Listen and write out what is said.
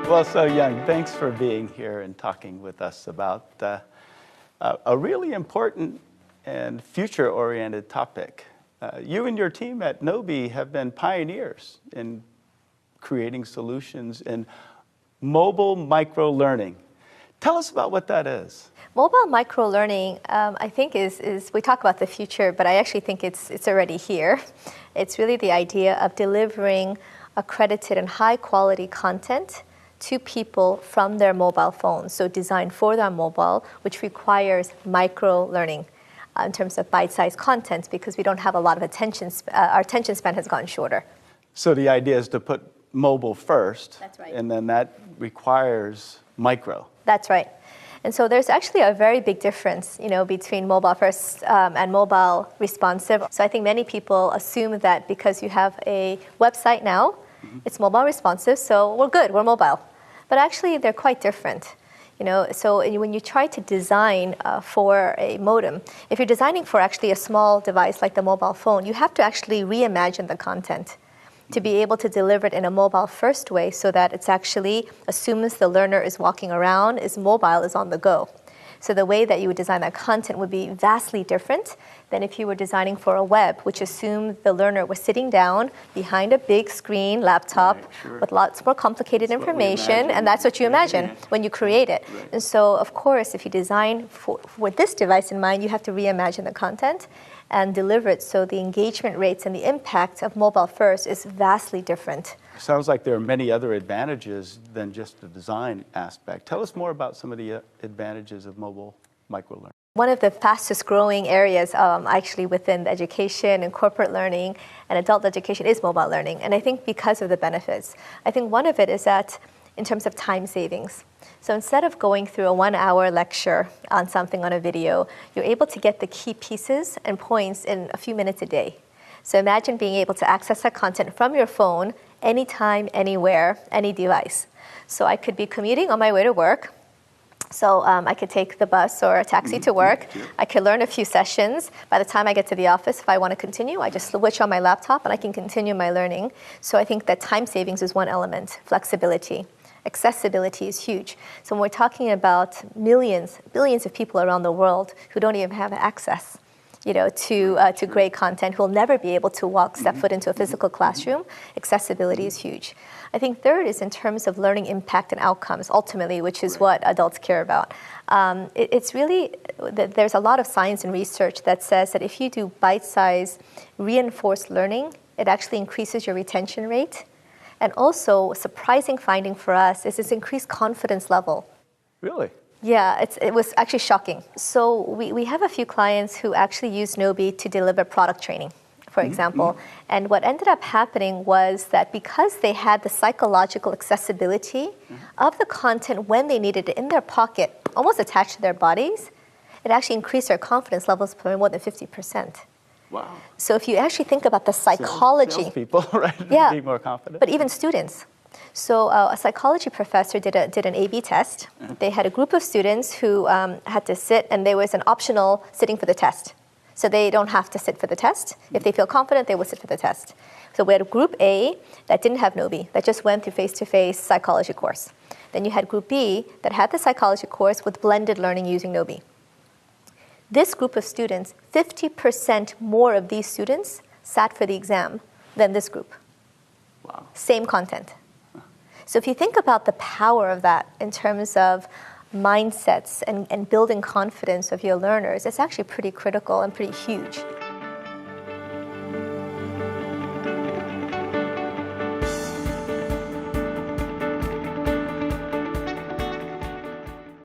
Well, so Young, thanks for being here and talking with us about a really important and future-oriented topic. You and your team at Gnowbe have been pioneers in creating solutions in mobile microlearning. Tell us about what that is. Mobile microlearning, I think, is we talk about the future, but I actually think it's already here. It's really the idea of delivering accredited and high-quality content to people from their mobile phones, so designed for their mobile, which requires microlearning in terms of bite-sized content, because we don't have a lot of attention. Our attention span has gotten shorter. So the idea is to put mobile first. That's right. And then that requires micro. That's right. And so there's actually a very big difference, between mobile first and mobile responsive. So I think many people assume that because you have a website now, it's mobile responsive, so we're good, we're mobile. But actually, they're quite different. So when you try to design for a modem, if you're designing for actually a small device like the mobile phone, you have to actually reimagine the content to be able to deliver it in a mobile-first way so that it's actually assumes the learner is walking around, is mobile, is on the go. So the way that you would design that content would be vastly different than if you were designing for a web, which assumed the learner was sitting down behind a big screen laptop with lots more complicated information, and that's what you imagine when you create it. Right. And so, of course, if you design with this device in mind, you have to reimagine the content and deliver it so the engagement rates and the impact of mobile first is vastly different. Sounds like there are many other advantages than just the design aspect. Tell us more about some of the advantages of mobile microlearning. One of the fastest growing areas actually within education and corporate learning and adult education is mobile learning. And I think because of the benefits. I think one of it is that in terms of time savings. So instead of going through a 1-hour lecture on something on a video, you're able to get the key pieces and points in a few minutes a day. So imagine being able to access that content from your phone anytime, anywhere, any device. So I could be commuting on my way to work. So I could take the bus or a taxi to work. I could learn a few sessions. By the time I get to the office, if I want to continue, I just switch on my laptop and I can continue my learning. So I think that time savings is one element, flexibility. Accessibility is huge. So when we're talking about millions, billions of people around the world who don't even have access to great content, who will never be able to step foot into a physical classroom, accessibility is huge. I think third is in terms of learning impact and outcomes, ultimately, which is what adults care about. It's really, there's a lot of science and research that says that if you do bite-sized reinforced learning, it actually increases your retention rate. And also, a surprising finding for us is this increased confidence level. Really? Yeah, it was actually shocking. So we have a few clients who actually use Gnowbe to deliver product training, for example. And what ended up happening was that because they had the psychological accessibility of the content when they needed it in their pocket, almost attached to their bodies, it actually increased their confidence levels by more than 50%. Wow. So if you actually think about the psychology. Salespeople, right? Yeah. Being more confident. But even students. So a psychology professor did an A/B test. They had a group of students who had to sit, and there was an optional sitting for the test. So they don't have to sit for the test. If they feel confident, they will sit for the test. So we had a group A that didn't have Gnowbe, that just went through face-to-face psychology course. Then you had group B that had the psychology course with blended learning using Gnowbe. This group of students, 50% more of these students sat for the exam than this group. Wow. Same content. So if you think about the power of that in terms of mindsets and building confidence of your learners, it's actually pretty critical and pretty huge.